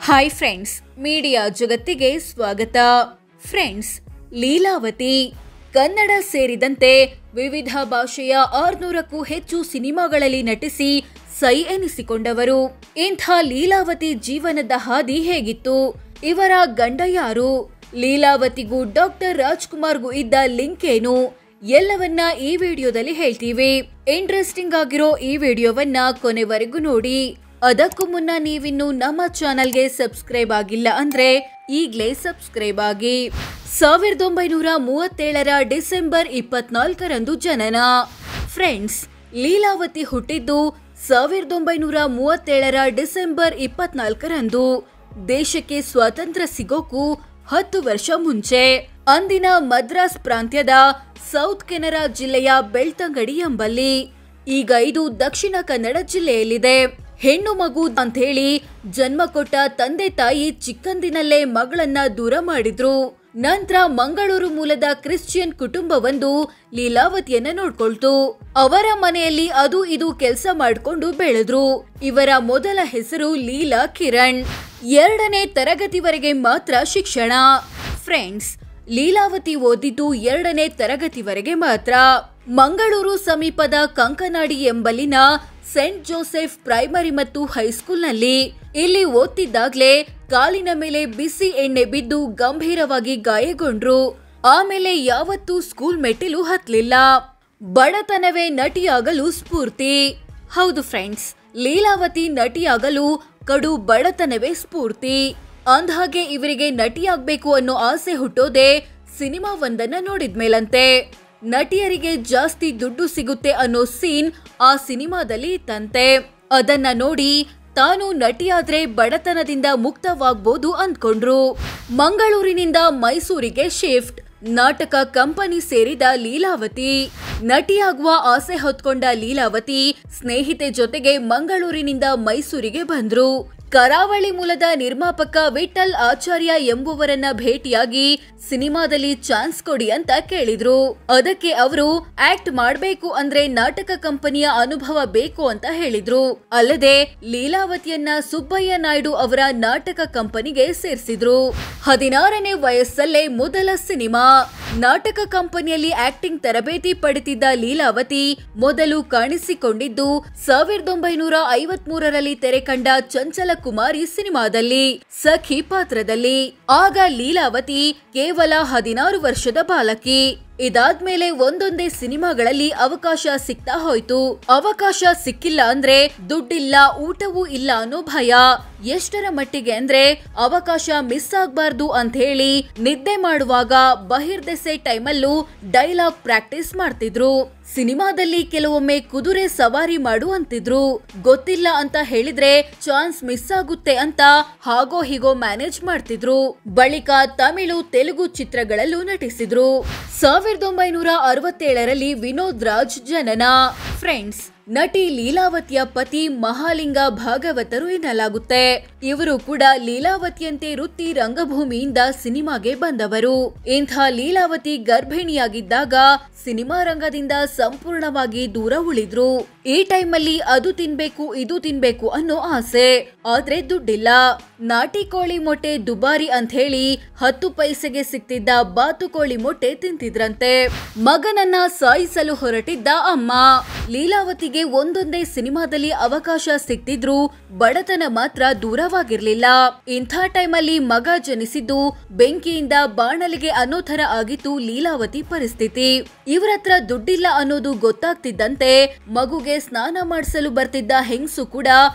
Hi friends, media ಜಗತ್ತಿಗೆ ಸ್ವಾಗತ. Friends, Leelavathi Kannada ಸೇರಿದಂತೆ ವಿವಿಧ ಭಾಷೆಯ 600ಕ್ಕೂ ಹೆಚ್ಚು ಸಿನಿಮಾಗಳಲ್ಲಿ ನಟಿಸಿ ಸೈ ಎನಿಸಿಕೊಂಡವರು. ಇಂಥ ಲೀಲಾವತಿ ಜೀವನದ ಹಾದಿ ಹೇಗಿತ್ತು? ಇವರ ಗಂಡ ಯಾರು? ಲೀಲಾವತಿಗೂ ಡಾಕ್ಟರ್ ರಾಜ್ಕುಮಾರ್ಗೂ ಇದ್ದ ಲಿಂಕ್ ಏನು? ಎಲ್ಲವನ್ನ ಈ ವಿಡಿಯೋದಲ್ಲಿ ಹೇಳ್ತೀವಿ. ಇಂಟ್ರೆಸ್ಟಿಂಗ್ ಆಗಿರೋ ಈ ವಿಡಿಯೋವನ್ನ ಕೊನೆವರೆಗೂ ನೋಡಿ. ಅದಕ್ಕೂ ಮುನ್ನ ನೀವಿನ್ನು ನಮ್ಮ ಚಾನೆಲ್ಗೆ ಸಬ್ಸ್ಕ್ರೈಬ್ ಆಗಿಲ್ಲ ಅಂದ್ರೆ ಈಗಲೇ ಸಬ್ಸ್ಕ್ರೈಬ್ ಆಗಿ. 1937ರ ಡಿಸೆಂಬರ್ 24ರಂದು ಜನನ. ಫ್ರೆಂಡ್ಸ್, ಲೀಲಾವತಿ ಹುಟ್ಟಿದ್ದು 1937ರ ಡಿಸೆಂಬರ್ 24ರಂದು. ದೇಶಕ್ಕೆ ಸ್ವಾತಂತ್ರ್ಯ ಸಿಗೋಕು 10 ವರ್ಷ ಮುಂಚೆ. ಅಂದಿನ ಮದ್ರಾಸ್ ಪ್ರಾಂತ್ಯದ ಸೌತ್ ಕೆನರಾ ಜಿಲ್ಲೆಯ ಬೆಳ್ತಂಗಡಿ ಎಂಬಲ್ಲಿ. ಈಗ ಇದು ದಕ್ಷಿಣ ಕನ್ನಡ ಜಿಲ್ಲೆಯಲ್ಲಿದೆ. ಹೆಣ್ಣು ಮಗು ಅಂತ ಹೇಳಿ ಜನ್ಮ ಕೊಟ್ಟ ತಂದೆ ತಾಯಿ ಚಿಕ್ಕಂದಿನಲ್ಲೇ ಮಗಳನ್ನ ದೂರ ಮಾಡಿದ್ರು. ನಂತರ ಮಂಗಳೂರು ಮೂಲದ ಕ್ರಿಶ್ಚಿಯನ್ ಕುಟುಂಬವೊಂದು ಲೀಲಾವತಿಯನ್ನ ನೋಡ್ಕೊಳ್ತು. ಅವರ ಮನೆಯಲ್ಲಿ ಅದು ಇದು ಕೆಲಸ ಮಾಡ್ಕೊಂಡು ಬೆಳೆದ್ರು. ಇವರ ಮೊದಲ ಹೆಸರು ಲೀಲಾ ಕಿರಣ್. 2ನೇ ತರಗತಿವರೆಗೆ ಮಾತ್ರ ಶಿಕ್ಷಣ. ಫ್ರೆಂಡ್ಸ್, ಲೀಲಾವತಿ ಓದಿದ್ದು 2ನೇ ತರಗತಿವರೆಗೆ ಮಾತ್ರ. ಮಂಗಳೂರು ಸಮೀಪದ ಕಂಕನಾಡಿ ಎಂಬಲ್ಲಿನ ಸೆಂಟ್ ಜೋಸೆಫ್ ಪ್ರೈಮರಿ ಮತ್ತು ಹೈಸ್ಕೂಲ್ನಲ್ಲಿ. ಇಲ್ಲಿ ಓದ್ತಿದ್ದಾಗ್ಲೇ ಕಾಲಿನ ಮೇಲೆ ಬಿಸಿ ಎಣ್ಣೆ ಬಿದ್ದು ಗಂಭೀರವಾಗಿ ಗಾಯಗೊಂಡ್ರು. ಆಮೇಲೆ ಯಾವತ್ತೂ ಸ್ಕೂಲ್ ಮೆಟ್ಟಿಲು ಹತ್ಲಿಲ್ಲ. ಬಡತನವೇ ನಟಿಯಾಗಲು ಸ್ಫೂರ್ತಿ. ಹೌದು ಫ್ರೆಂಡ್ಸ್, ಲೀಲಾವತಿ ನಟಿಯಾಗಲು ಕಡು ಬಡತನವೇ ಸ್ಫೂರ್ತಿ. ಅಂದ್ಹಾಗೆ ಇವರಿಗೆ ನಟಿಯಾಗ್ಬೇಕು ಅನ್ನೋ ಆಸೆ ಹುಟ್ಟೋದೆ ಸಿನಿಮಾವೊಂದನ್ನ ನೋಡಿದ್ಮೇಲಂತೆ. ನಟಿಯರಿಗೆ ಜಾಸ್ತಿ ದುಡ್ಡು ಸಿಗುತ್ತೆ ಅನ್ನೋ ಸೀನ್ ಆ ಸಿನಿಮಾದಲ್ಲಿ ಇತ್ತಂತೆ. ಅದನ್ನ ನೋಡಿ ತಾನು ನಟಿಯಾದ್ರೆ ಬಡತನದಿಂದ ಮುಕ್ತವಾಗ್ಬೋದು ಅಂದ್ಕೊಂಡ್ರು. ಮಂಗಳೂರಿನಿಂದ ಮೈಸೂರಿಗೆ ಶಿಫ್ಟ್. ನಾಟಕ ಕಂಪನಿ ಸೇರಿದ ಲೀಲಾವತಿ. ನಟಿಯಾಗುವ ಆಸೆ ಹೊತ್ಕೊಂಡ ಲೀಲಾವತಿ ಸ್ನೇಹಿತೆ ಜೊತೆಗೆ ಮಂಗಳೂರಿನಿಂದ ಮೈಸೂರಿಗೆ ಬಂದ್ರು. ಕರಾವಳಿ ಮೂಲದ ನಿರ್ಮಾಪಕ ವಿಠಲ್ ಆಚಾರ್ಯ ಎಂಬುವರನ್ನ ಭೇಟಿಯಾಗಿ ಸಿನಿಮಾದಲ್ಲಿ ಚಾನ್ಸ್ ಕೊಡಿ ಅಂತ ಕೇಳಿದ್ರು. ಅದಕ್ಕೆ ಅವರು ಆಕ್ಟ್ ಮಾಡ್ಬೇಕು ಅಂದ್ರೆ ನಾಟಕ ಕಂಪನಿಯ ಅನುಭವ ಬೇಕು ಅಂತ ಹೇಳಿದ್ರು. ಅಲ್ಲದೆ ಲೀಲಾವತಿಯನ್ನ ಸುಬ್ಬಯ್ಯ ನಾಯ್ಡು ಅವರ ನಾಟಕ ಕಂಪನಿಗೆ ಸೇರಿಸಿದ್ರು. 16ನೇ ವಯಸ್ಸಲ್ಲೇ ಮೊದಲ ಸಿನಿಮಾ. ನಾಟಕ ಕಂಪನಿಯಲ್ಲಿ ಆಕ್ಟಿಂಗ್ ತರಬೇತಿ ಪಡೆದಿದ್ದ ಲೀಲಾವತಿ ಮೊದಲು ಕಾಣಿಸಿಕೊಂಡಿದ್ದು 1953ರಲ್ಲಿ ತೆರೆ ಕಂಡ ಚಂಚಲ ಕುಮಾರಿ ಸಿನಿಮಾದಲ್ಲಿ ಸಖಿ ಪಾತ್ರದಲ್ಲಿ. ಆಗ ಲೀಲಾವತಿ ಕೇವಲ 16 ವರ್ಷದ ಬಾಲಕಿ. ಇದಾದ್ಮೇಲೆ ಒಂದೊಂದೇ ಸಿನಿಮಾಗಳಲ್ಲಿ ಅವಕಾಶ ಸಿಗ್ತಾ ಹೋಯ್ತು. ಅವಕಾಶ ಸಿಕ್ಕಿಲ್ಲ ಅಂದ್ರೆ ದುಡ್ಡಿಲ್ಲ, ಊಟವೂ ಇಲ್ಲ ಅನ್ನೋ ಭಯ. ಎಷ್ಟರ ಮಟ್ಟಿಗೆ ಅಂದ್ರೆ ಅವಕಾಶ ಮಿಸ್ ಆಗ್ಬಾರ್ದು ಅಂತ ಹೇಳಿ ನಿದ್ದೆ ಮಾಡುವಾಗ ಬಹಿರ್ದೆಸೆ ಟೈಮಲ್ಲೂ ಡೈಲಾಗ್ ಪ್ರಾಕ್ಟೀಸ್ ಮಾಡ್ತಿದ್ರು. ಸಿನಿಮಾದಲ್ಲಿ ಕೆಲವೊಮ್ಮೆ ಕುದುರೆ ಸವಾರಿ ಮಾಡು ಅಂತಿದ್ರು. ಗೊತ್ತಿಲ್ಲ ಅಂತ ಹೇಳಿದ್ರೆ ಚಾನ್ಸ್ ಮಿಸ್ ಆಗುತ್ತೆ ಅಂತ ಹಾಗೋ ಹೀಗೋ ಮ್ಯಾನೇಜ್ ಮಾಡ್ತಿದ್ರು. ಬಳಿಕ ತಮಿಳು, ತೆಲುಗು ಚಿತ್ರಗಳಲ್ಲೂ ನಟಿಸಿದ್ರು. 1967ರಲ್ಲಿ ವಿನೋದ್ ರಾಜ್ ಜನನ. ಫ್ರೆಂಡ್ಸ್, ನಟಿ ಲೀಲಾವತಿಯ ಪತಿ ಮಹಾಲಿಂಗ ಭಾಗವತರು ಎನ್ನಲಾಗುತ್ತೆ. ಇವರು ಕೂಡ ಲೀಲಾವತಿಯಂತೆ ವೃತ್ತಿ ರಂಗಭೂಮಿಯಿಂದ ಸಿನಿಮಾಗೆ ಬಂದವರು. ಇಂಥ ಲೀಲಾವತಿ ಗರ್ಭಿಣಿಯಾಗಿದ್ದಾಗ ಸಿನಿಮಾ ರಂಗದಿಂದ ಸಂಪೂರ್ಣವಾಗಿ ದೂರ ಉಳಿದ್ರು. ಈ ಟೈಮಲ್ಲಿ ಅದು ತಿನ್ಬೇಕು ಇದು ತಿನ್ಬೇಕು ಅನ್ನೋ ಆಸೆ. ಆದ್ರೆ ದುಡ್ಡಿಲ್ಲ. ನಾಟಿ ಕೋಳಿ ಮೊಟ್ಟೆ ದುಬಾರಿ ಅಂತ ಹೇಳಿ 10 ಪೈಸೆಗೆ ಸಿಕ್ತಿದ್ದ ಬಾತುಕೋಳಿ ಮೊಟ್ಟೆ ತಿಂತಿದ್ರಂತೆ. ಮಗನನ್ನ ಸಾಯಿಸಲು ಹೊರಟಿದ್ದ ಅಮ್ಮ. ಲೀಲಾವತಿಗೆ ಒಂದೊಂದೇ ಸಿನಿಮಾದಲ್ಲಿ ಅವಕಾಶ ಸಿಕ್ತಿದ್ರು, ಬಡತನ ಮಾತ್ರ ದೂರವಾಗಿರ್ಲಿಲ್ಲ. ಇಂಥ ಟೈಮಲ್ಲಿ ಮಗ ಜನಿಸಿದ್ದು ಬೆಂಕಿಯಿಂದ ಬಾಣಲಿಗೆ ಅನ್ನೋ ತರ ಆಗಿತ್ತು ಲೀಲಾವತಿ ಪರಿಸ್ಥಿತಿ. ಇವರತ್ರ ದುಡ್ಡಿಲ್ಲ ಅನ್ನೋದು ಗೊತ್ತಾಗ್ತಿದ್ದಂತೆ ಮಗುಗೆ ಸ್ನಾನ ಮಾಡಿಸಲು ಬರ್ತಿದ್ದ ಹೆಂಗಸು ಕೂಡ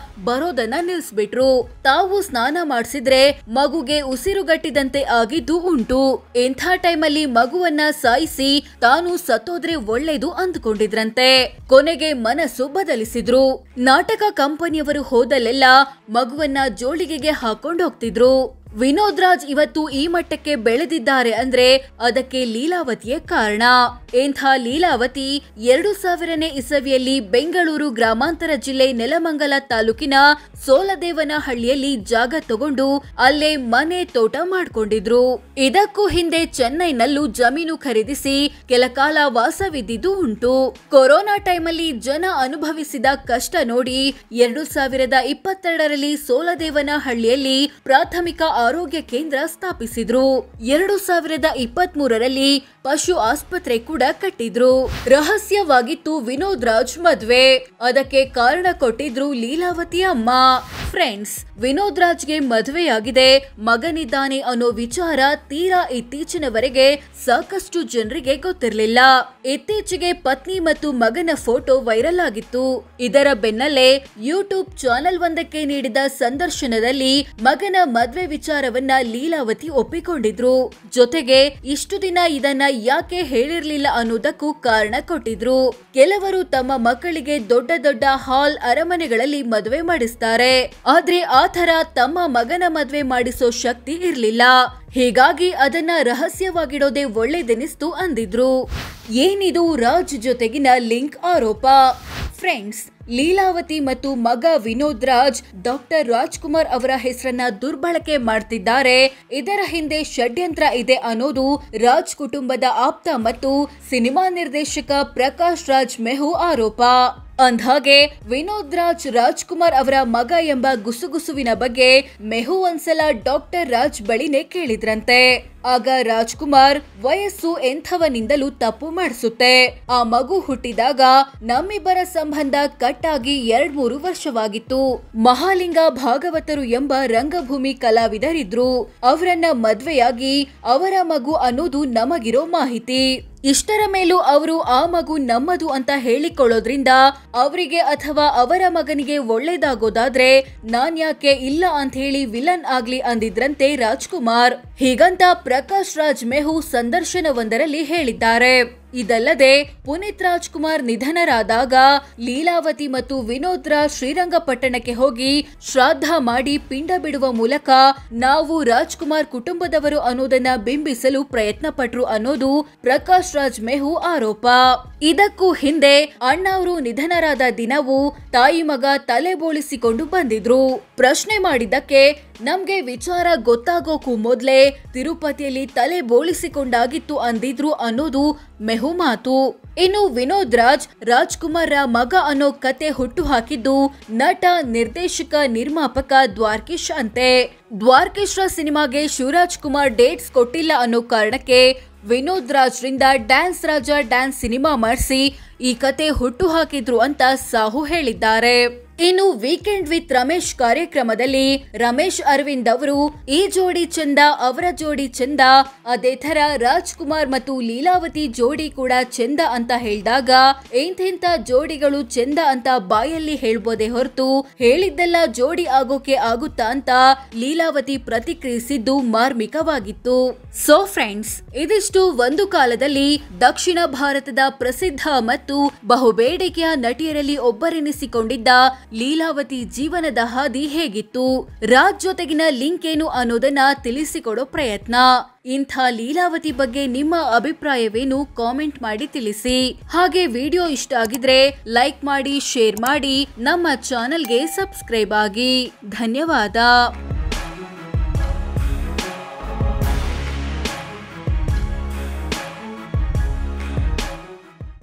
ಬರೋದನ್ನ ನಿಲ್ಸ್ಬಿಟ್ರು. ತಾವು ಸ್ನಾನ ಮಾಡಿಸಿದ್ರೆ ಮಗುಗೆ ಉಸಿರುಗಟ್ಟಿದಂತೆ ಆಗಿದ್ದು ಉಂಟು. ಇಂಥ ಟೈಮಲ್ಲಿ ಮಗುವನ್ನ ಸಾಯಿಸಿ ತಾನು ಸತ್ತೋದ್ರೆ ಒಳ್ಳೇದು ಅಂದ್ಕೊಂಡಿದ್ರಂತೆ. ಕೊನೆಗೆ ಮನಸ್ಸು ಬದಲಿಸಿದ್ರು. ನಾಟಕ ಕಂಪನಿಯವರು ಹೋದಲ್ಲೆಲ್ಲ ಮಗುವನ್ನ ಜೋಳಿಗೆಗೆ ಹಾಕೊಂಡು ಹೋಗ್ತಿದ್ರು. ವಿನೋದ್ ರಾಜ್ ಇವತ್ತು ಈ ಮಟ್ಟಕ್ಕೆ ಬೆಳೆದಿದ್ದಾರೆ ಅಂದ್ರೆ ಅದಕ್ಕೆ ಲೀಲಾವತಿಯೇ ಕಾರಣ. ಎಂಥ ಲೀಲಾವತಿ 2000ನೇ ಇಸವಿಯಲ್ಲಿ ಬೆಂಗಳೂರು ಗ್ರಾಮಾಂತರ ಜಿಲ್ಲೆ ನೆಲಮಂಗಲ ತಾಲೂಕಿನ ಸೋಲದೇವನಹಳ್ಳಿಯಲ್ಲಿ ಜಾಗ ತಗೊಂಡು ಅಲ್ಲೇ ಮನೆ ತೋಟ ಮಾಡ್ಕೊಂಡಿದ್ರು. ಇದಕ್ಕೂ ಹಿಂದೆ ಚೆನ್ನೈನಲ್ಲೂ ಜಮೀನು ಖರೀದಿಸಿ ಕೆಲ ಕಾಲ ವಾಸವಿದ್ದಿದ್ದು ಉಂಟು. ಕೊರೋನಾ ಟೈಮಲ್ಲಿ ಜನ ಅನುಭವಿಸಿದ ಕಷ್ಟ ನೋಡಿ 2022ರಲ್ಲಿ ಸೋಲದೇವನಹಳ್ಳಿಯಲ್ಲಿ ಪ್ರಾಥಮಿಕ ಆರೋಗ್ಯ ಕೇಂದ್ರ ಸ್ಥಾಪಿಸಿದ್ರು. 2023ರಲ್ಲಿ ಪಶು ಆಸ್ಪತ್ರೆ ಕೂಡ ಕಟ್ಟಿದ್ರು. ರಹಸ್ಯವಾಗಿತ್ತು ವಿನೋದ್ ರಾಜ್ ಮದ್ವೆ. ಅದಕ್ಕೆ ಕಾರಣ ಕೊಟ್ಟಿದ್ರು ಲೀಲಾವತಿ ಅಮ್ಮ. ಫ್ರೆಂಡ್ಸ್, ವಿನೋದ್ ರಾಜ್ಗೆ ಮದುವೆಯಾಗಿದೆ, ಮಗನಿದ್ದಾನೆ ಅನ್ನೋ ವಿಚಾರ ತೀರಾ ಇತ್ತೀಚಿನವರೆಗೆ ಸಾಕಷ್ಟು ಜನರಿಗೆ ಗೊತ್ತಿರಲಿಲ್ಲ. ಇತ್ತೀಚೆಗೆ ಪತ್ನಿ ಮತ್ತು ಮಗನ ಫೋಟೋ ವೈರಲ್ ಆಗಿತ್ತು. ಇದರ ಬೆನ್ನಲ್ಲೇ ಯೂಟ್ಯೂಬ್ ಚಾನೆಲ್ ಒಂದಕ್ಕೆ ನೀಡಿದ ಸಂದರ್ಶನದಲ್ಲಿ ಮಗನ ಮದ್ವೆ ವಿಚಾರವನ್ನ ಲೀಲಾವತಿ ಒಪ್ಪಿಕೊಂಡಿದ್ರು. ಜೊತೆಗೆ ಇಷ್ಟು ದಿನ ಇದನ್ನ ಯಾಕೆ ಹೇಳಿರ್ಲಿಲ್ಲ ಅನ್ನೋದಕ್ಕೂ ಕಾರಣ ಕೊಟ್ಟಿದ್ರು. ಕೆಲವರು ತಮ್ಮ ಮಕ್ಕಳಿಗೆ ದೊಡ್ಡ ದೊಡ್ಡ ಹಾಲ್ ಅರಮನೆಗಳಲ್ಲಿ ಮದುವೆ ಮಾಡಿಸ್ತಾರೆ, ಆದ್ರೆ ಆತರ ತಮ್ಮ ಮಗನ ಮದ್ವೆ ಮಾಡಿಸೋ ಶಕ್ತಿ ಇರ್ಲಿಲ್ಲ. ಹೀಗಾಗಿ ಅದನ್ನ ರಹಸ್ಯವಾಗಿಡೋದೇ ಒಳ್ಳೆದೆನಿಸ್ತು ಅಂದಿದ್ರು. ಏನಿದು ರಾಜ್ ಜೊತೆಗಿನ ಲಿಂಕ್ ಆರೋಪ? ಫ್ರೆಂಡ್ಸ್, ಲೀಲಾವತಿ ಮತ್ತು ಮಗ ವಿನೋದ್ ರಾಜ್ ಡಾಕ್ಟರ್ ರಾಜ್ಕುಮಾರ್ ಅವರ ಹೆಸರನ್ನ ದುರ್ಬಳಕೆ ಮಾಡ್ತಿದ್ದಾರೆ. ಇದರ ಹಿಂದೆ ಷಡ್ಯಂತ್ರ ಇದೆ ಅನ್ನೋದು ರಾಜ್ ಕುಟುಂಬದ ಆಪ್ತ ಮತ್ತು ಸಿನಿಮಾ ನಿರ್ದೇಶಕ ಪ್ರಕಾಶ್ ರಾಜ್ ಮೆಹು ಆರೋಪ. ಅಂದ್ಹಾಗೆ ವಿನೋದ್ ರಾಜ್ ರಾಜ್ಕುಮಾರ್ ಅವರ ಮಗ ಎಂಬ ಗುಸುಗುಸುವಿನ ಬಗ್ಗೆ ಮೆಹು ಒಂದ್ಸಲ ಡಾಕ್ಟರ್ ರಾಜ್ ಬಳಿನೇ ಕೇಳಿದ್ರಂತೆ. ಆಗ ರಾಜ್ಕುಮಾರ್ ವಯಸ್ಸು ಎಂಥವನಿಂದಲೂ ತಪ್ಪು ಮಾಡಿಸುತ್ತೆ, ಆ ಮಗು ಹುಟ್ಟಿದಾಗ ನಮ್ಮಿಬ್ಬರ ಸಂಬಂಧ ಕಟ್ ಆಗಿ 2-3 ವರ್ಷವಾಗಿತ್ತು. ಮಹಾಲಿಂಗ ಭಾಗವತರು ಎಂಬ ರಂಗಭೂಮಿ ಕಲಾವಿದರಿದ್ರು, ಅವರನ್ನ ಮದ್ವೆಯಾಗಿ ಅವರ ಮಗು ಅನ್ನೋದು ನಮಗಿರೋ ಮಾಹಿತಿ. ಇಷ್ಟರ ಮೇಲೂ ಅವರು ಆ ಮಗು ನಮ್ಮದು ಅಂತ ಹೇಳಿಕೊಳ್ಳೋದ್ರಿಂದ ಅವರಿಗೆ ಅಥವಾ ಅವರ ಮಗನಿಗೆ ಒಳ್ಳೇದಾಗೋದಾದ್ರೆ ನಾನ್ಯಾಕೆ ಇಲ್ಲ ಅಂತ ಹೇಳಿ ವಿಲನ್ ಆಗ್ಲಿ ಅಂದಿದ್ರಂತೆ ರಾಜ್ಕುಮಾರ್. ಹೀಗಂತ ಪ್ರಕಾಶ್ ರಾಜ್ ಮೆಹು ಸಂದರ್ಶನವೊಂದರಲ್ಲಿ ಹೇಳಿದ್ದಾರೆ. ಇದಲ್ಲದೆ ಪುನೀತ್ ರಾಜ್ಕುಮಾರ್ ನಿಧನರಾದಾಗ ಲೀಲಾವತಿ ಮತ್ತು ವಿನೋದ್ ರಾಜ್ ಶ್ರೀರಂಗಪಟ್ಟಣಕ್ಕೆ ಹೋಗಿ ಶ್ರಾದ್ದ ಮಾಡಿ ಪಿಂಡ ಬಿಡುವ ಮೂಲಕ ನಾವು ರಾಜ್ಕುಮಾರ್ ಕುಟುಂಬದವರು ಅನ್ನೋದನ್ನ ಬಿಂಬಿಸಲು ಪ್ರಯತ್ನ ಪಟ್ರು ಅನ್ನೋದು ಪ್ರಕಾಶ್ ರಾಜ್ ಮೆಹು ಆರೋಪ. ಇದಕ್ಕೂ ಹಿಂದೆ ಅಣ್ಣಾವರು ನಿಧನರಾದ ದಿನವೂ ತಾಯಿ ಮಗ ತಲೆ ಬೋಳಿಸಿಕೊಂಡು ಬಂದಿದ್ರು. ಪ್ರಶ್ನೆ ಮಾಡಿದ್ದಕ್ಕೆ ನಮ್ಗೆ ವಿಚಾರ ಗೊತ್ತಾಗೋಕು ಮೊದ್ಲೇ ತಿರುಪತಿಯಲ್ಲಿ ತಲೆ ಬೋಳಿಸಿಕೊಂಡಾಗಿತ್ತು ಅಂದಿದ್ರು ಅನ್ನೋದು ಮೆಹು ಮಾತು. ಇನ್ನು ವಿನೋದ್ ರಾಜ್ ರಾಜ್ಕುಮಾರ್ ಮಗ ಅನ್ನೋ ಕತೆ ಹುಟ್ಟು ಹಾಕಿದ್ದು ನಟ, ನಿರ್ದೇಶಕ, ನಿರ್ಮಾಪಕ ದ್ವಾರಕೀಶ್ ಅಂತೆ. ದ್ವಾರಕೀಶ್ ಸಿನಿಮಾಗೆ ಶಿವರಾಜ್ ಕುಮಾರ್ ಡೇಟ್ಸ್ ಕೊಟ್ಟಿಲ್ಲ ಅನ್ನೋ ಕಾರಣಕ್ಕೆ ವಿನೋದ್ ರಾಜ್ರಿಂದ ಡ್ಯಾನ್ಸ್ ರಾಜ ಡ್ಯಾನ್ಸ್ ಸಿನಿಮಾ ಮಾಡಿಸಿ ಈ ಕತೆ ಹುಟ್ಟು ಹಾಕಿದ್ರು ಅಂತ ಸಾಹು ಹೇಳಿದ್ದಾರೆ. ಇನ್ನು ವೀಕೆಂಡ್ ವಿತ್ ರಮೇಶ್ ಕಾರ್ಯಕ್ರಮದಲ್ಲಿ ರಮೇಶ್ ಅರವಿಂದ್ ಅವರು ಈ ಜೋಡಿ ಚಂದ, ಅವರ ಜೋಡಿ ಚಂದ, ಅದೇ ತರ ರಾಜ್ಕುಮಾರ್ ಮತ್ತು ಲೀಲಾವತಿ ಜೋಡಿ ಕೂಡ ಚಂದ ಅಂತ ಹೇಳಿದಾಗ ಎಂಥೆಂಥ ಜೋಡಿಗಳು ಚಂದ ಅಂತ ಬಾಯಲ್ಲಿ ಹೇಳ್ಬೋದೇ ಹೊರತು ಹೇಳಿದ್ದೆಲ್ಲ ಜೋಡಿ ಆಗೋಕೆ ಆಗುತ್ತಾ ಅಂತ ಲೀಲಾವತಿ ಪ್ರತಿಕ್ರಿಯಿಸಿದ್ದು ಮಾರ್ಮಿಕವಾಗಿತ್ತು. ಸೋ ಫ್ರೆಂಡ್ಸ್, ಇದಿಷ್ಟು ಒಂದು ಕಾಲದಲ್ಲಿ ದಕ್ಷಿಣ ಭಾರತದ ಪ್ರಸಿದ್ಧ ಮತ್ತು ಬಹುಬೇಡಿಕೆಯ ನಟಿಯರಲ್ಲಿ ಒಬ್ಬರೆನಿಸಿಕೊಂಡಿದ್ದ ಲೀಲಾವತಿ ಜೀವನದ ಹಾದಿ ಹೇಗಿತ್ತು, ರಾಜ್ ಜೊತೆಗಿನ ಲಿಂಕ್ ಏನು ಅನ್ನೋದನ್ನ ತಿಳಿಸಿಕೊಡೋ ಪ್ರಯತ್ನ. ಇಂಥ ಲೀಲಾವತಿ ಬಗ್ಗೆ ನಿಮ್ಮ ಅಭಿಪ್ರಾಯವೇನು ಕಾಮೆಂಟ್ ಮಾಡಿ ತಿಳಿಸಿ. ಹಾಗೆ ವಿಡಿಯೋ ಇಷ್ಟ ಆಗಿದ್ರೆ ಲೈಕ್ ಮಾಡಿ, ಶೇರ್ ಮಾಡಿ, ನಮ್ಮ ಚಾನೆಲ್ಗೆ ಸಬ್ಸ್ಕ್ರೈಬ್ ಆಗಿ. ಧನ್ಯವಾದ.